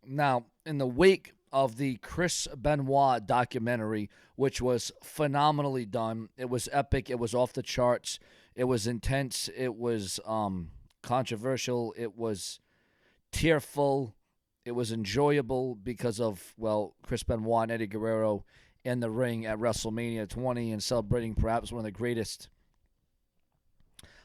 Now, in the wake of the Chris Benoit documentary, which was phenomenally done, it was epic, it was off the charts, it was intense, it was controversial, it was tearful, it was enjoyable because of, well, Chris Benoit and Eddie Guerrero in the ring at WrestleMania 20 and celebrating perhaps one of the greatest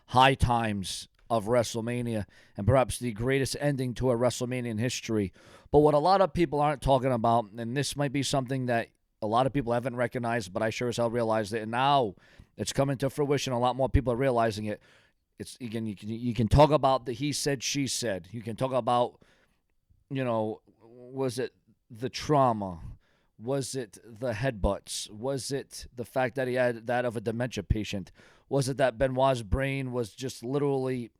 high times of WrestleMania and perhaps the greatest ending to a WrestleMania in history. But what a lot of people aren't talking about, and this might be something that a lot of people haven't recognized, but I sure as hell realized it, and now it's coming to fruition. A lot more people are realizing it. It's again, you can talk about the he said, she said. You can talk about, was it the trauma? Was it the headbutts? Was it the fact that he had that of a dementia patient? Was it that Benoit's brain was just literally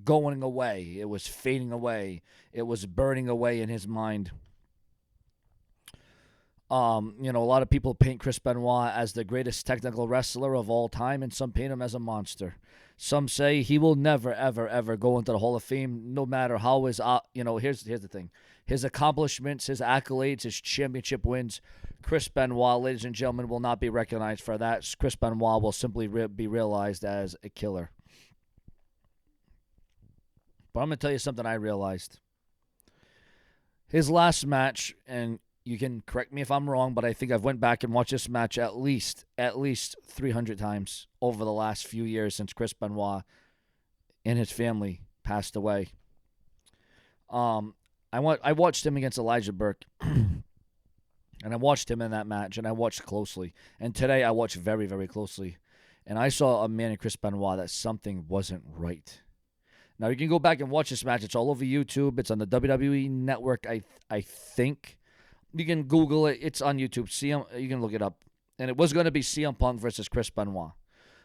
going away? It was fading away. It was burning away in his mind. A lot of people paint Chris Benoit as the greatest technical wrestler of all time, and some paint him as a monster. Some say he will never, ever, ever go into the Hall of Fame, no matter how his, here's the thing. His accomplishments, his accolades, his championship wins, Chris Benoit, ladies and gentlemen, will not be recognized for that. Chris Benoit will simply be realized as a killer. But I'm going to tell you something I realized. His last match, and you can correct me if I'm wrong, but I think I've went back and watched this match at least 300 times over the last few years since Chris Benoit and his family passed away. I watched him against Elijah Burke, and I watched him in that match, and I watched closely. And today I watched very, very closely, and I saw a man in Chris Benoit that something wasn't right. Now you can go back and watch this match. It's all over YouTube. It's on the WWE Network, I think. You can Google it. It's on YouTube. You can look it up. And it was going to be CM Punk versus Chris Benoit.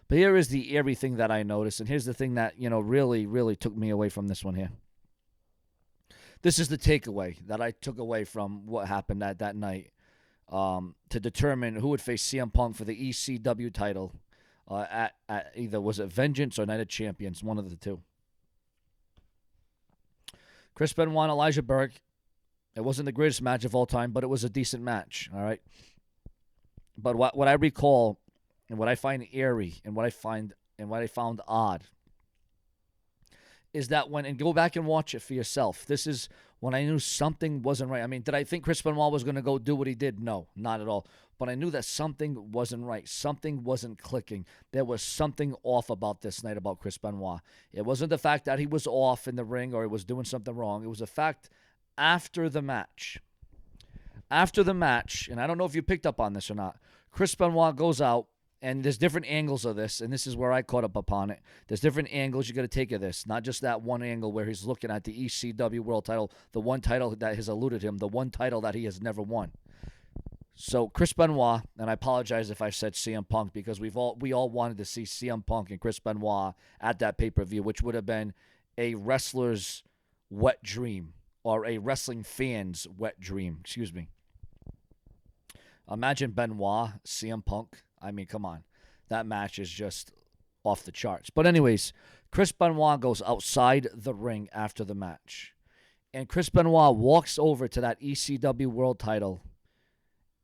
But here is the eerie thing that I noticed, and here's the thing that, really, really took me away from this one here. This is the takeaway that I took away from what happened at that night to determine who would face CM Punk for the ECW title at either, was it Vengeance or Night of Champions, one of the two. Chris Benoit and Elijah Burke. It wasn't the greatest match of all time, but it was a decent match, all right? But what I recall and what I find eerie and what I found odd is that and go back and watch it for yourself. This is when I knew something wasn't right. I mean, did I think Chris Benoit was going to go do what he did? No, not at all. But I knew that something wasn't right. Something wasn't clicking. There was something off about this night about Chris Benoit. It wasn't the fact that he was off in the ring or he was doing something wrong. It was the fact after the match, and I don't know if you picked up on this or not, Chris Benoit goes out, and there's different angles of this, and this is where I caught up upon it. There's different angles you got to take of this, not just that one angle where he's looking at the ECW World title, the one title that has eluded him, the one title that he has never won. So Chris Benoit, and I apologize if I said CM Punk, because we all wanted to see CM Punk and Chris Benoit at that pay-per-view, which would have been a wrestler's wet dream. Or a wrestling fan's wet dream. Excuse me. Imagine Benoit, CM Punk. I mean, come on. That match is just off the charts. But anyways, Chris Benoit goes outside the ring after the match. And Chris Benoit walks over to that ECW World title.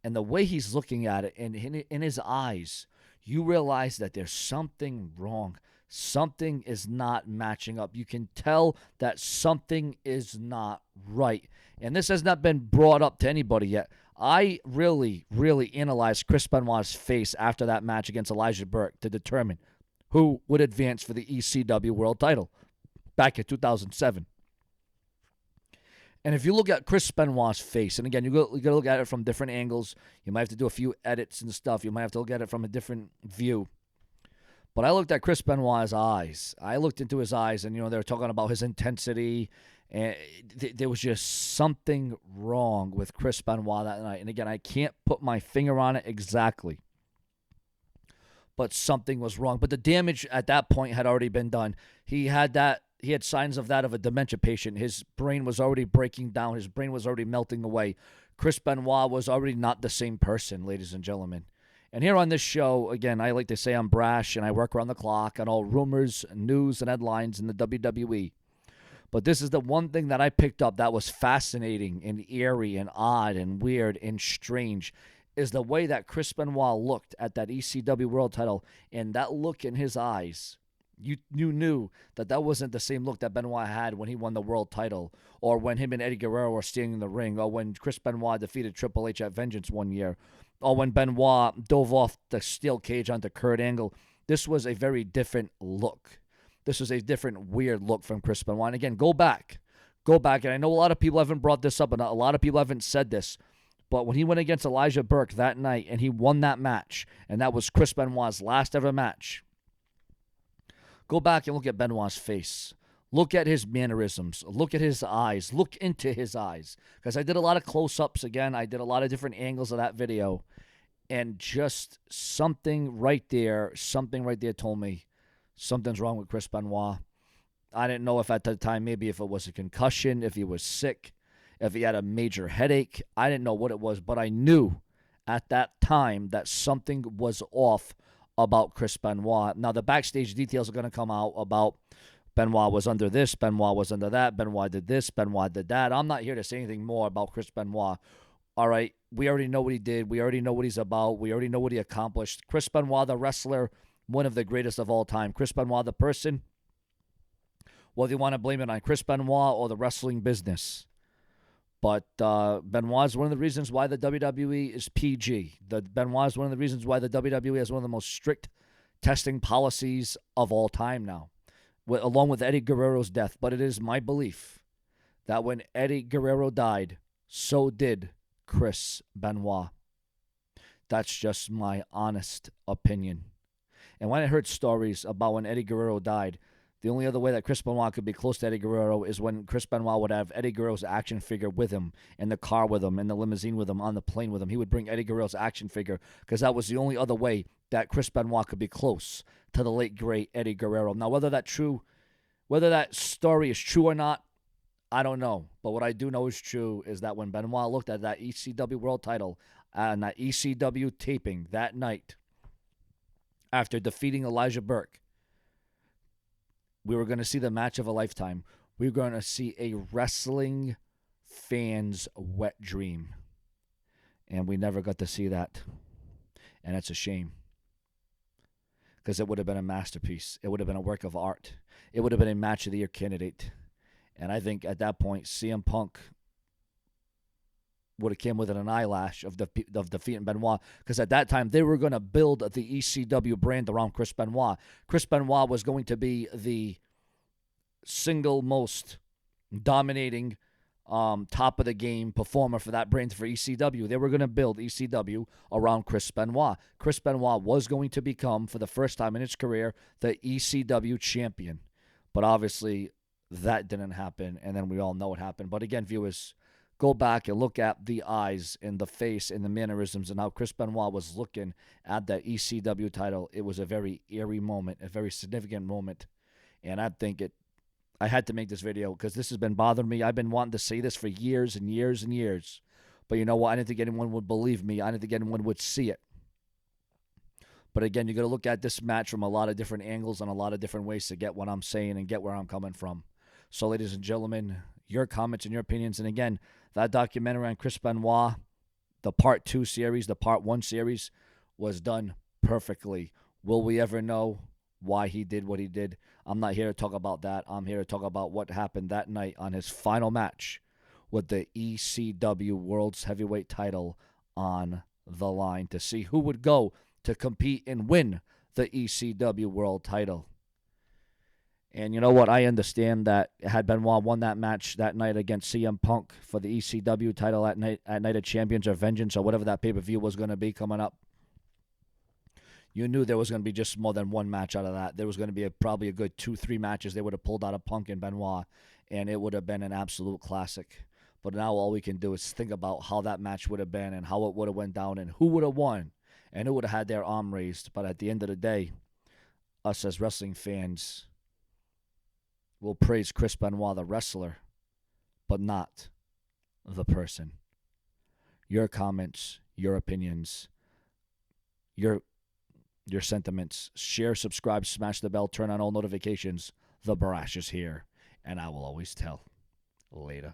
And the way he's looking at it, and in his eyes, you realize that there's something wrong. Something is not matching up. You can tell that something is not right. And this has not been brought up to anybody yet. I really, really analyzed Chris Benoit's face after that match against Elijah Burke to determine who would advance for the ECW World title back in 2007. And if you look at Chris Benoit's face, and again, you got to look at it from different angles. You might have to do a few edits and stuff. You might have to look at it from a different view. But I looked at Chris Benoit's eyes. I looked into his eyes, and, they were talking about his intensity. And there was just something wrong with Chris Benoit that night. And again, I can't put my finger on it exactly. But something was wrong. But the damage at that point had already been done. He had signs of that of a dementia patient. His brain was already breaking down. His brain was already melting away. Chris Benoit was already not the same person, ladies and gentlemen. And here on this show, again, I like to say I'm brash and I work around the clock on all rumors, news, and headlines in the WWE. But this is the one thing that I picked up that was fascinating and eerie and odd and weird and strange is the way that Chris Benoit looked at that ECW world title, and that look in his eyes. You knew that that wasn't the same look that Benoit had when he won the world title, or when him and Eddie Guerrero were standing in the ring, or when Chris Benoit defeated Triple H at Vengeance one year, or when Benoit dove off the steel cage onto Kurt Angle. This was a very different look. This was a different, weird look from Chris Benoit. And again, go back. And I know a lot of people haven't brought this up, and a lot of people haven't said this, but when he went against Elijah Burke that night and he won that match, and that was Chris Benoit's last ever match, go back and look at Benoit's face. Look at his mannerisms. Look at his eyes. Look into his eyes. Because I did a lot of close-ups again. I did a lot of different angles of that video. And just something right there told me something's wrong with Chris Benoit. I didn't know if at the time, maybe if it was a concussion, if he was sick, if he had a major headache. I didn't know what it was, but I knew at that time that something was off about Chris Benoit. Now, the backstage details are going to come out about Benoit was under this, Benoit was under that, Benoit did this, Benoit did that. I'm not here to say anything more about Chris Benoit. All right, we already know what he did. We already know what he's about. We already know what he accomplished. Chris Benoit, the wrestler, one of the greatest of all time. Chris Benoit, the person, whether you want to blame it on Chris Benoit or the wrestling business. But Benoit is one of the reasons why the WWE is PG. Benoit is one of the reasons why the WWE has one of the most strict testing policies of all time now, along with Eddie Guerrero's death. But it is my belief that when Eddie Guerrero died, so did Chris Benoit. That's just my honest opinion. And when I heard stories about when Eddie Guerrero died, the only other way that Chris Benoit could be close to Eddie Guerrero is when Chris Benoit would have Eddie Guerrero's action figure with him, in the car with him, in the limousine with him, on the plane with him. He would bring Eddie Guerrero's action figure because that was the only other way that Chris Benoit could be close to the late, great Eddie Guerrero. Now, whether that story is true or not, I don't know. But what I do know is true is that when Benoit looked at that ECW world title and that ECW taping that night after defeating Elijah Burke, we were going to see the match of a lifetime. We were going to see a wrestling fan's wet dream. And we never got to see that. And it's a shame. Because it would have been a masterpiece. It would have been a work of art. It would have been a match of the year candidate. And I think at that point, CM Punk would have came within an eyelash of defeating Benoit, because at that time they were going to build the ECW brand around Chris Benoit. Chris Benoit was going to be the single most dominating top of the game performer for that brand for ECW. They were going to build ECW around Chris Benoit. Chris Benoit was going to become, for the first time in his career, the ECW champion. But obviously that didn't happen, and then we all know what happened. But again, viewers, go back and look at the eyes and the face and the mannerisms and how Chris Benoit was looking at that ECW title. It was a very eerie moment, a very significant moment. And I had to make this video because this has been bothering me. I've been wanting to say this for years and years and years. But you know what? I didn't think anyone would believe me. I didn't think anyone would see it. But again, you got to look at this match from a lot of different angles and a lot of different ways to get what I'm saying and get where I'm coming from. So, ladies and gentlemen, your comments and your opinions. And again, that documentary on Chris Benoit, the Part 2 series, the Part 1 series, was done perfectly. Will we ever know why he did what he did? I'm not here to talk about that. I'm here to talk about what happened that night on his final match with the ECW World's Heavyweight title on the line to see who would go to compete and win the ECW World title. And you know what? I understand that had Benoit won that match that night against CM Punk for the ECW title at Night of Champions or Vengeance or whatever that pay-per-view was going to be coming up, you knew there was going to be just more than one match out of that. There was going to be probably a good 2-3 matches they would have pulled out of Punk and Benoit, and it would have been an absolute classic. But now all we can do is think about how that match would have been and how it would have went down and who would have won and who would have had their arm raised. But at the end of the day, us as wrestling fans will praise Chris Benoit, the wrestler, but not the person. Your comments, your opinions, your sentiments. Share, subscribe, smash the bell, turn on all notifications. The Brash is here. and I will always tell. Later.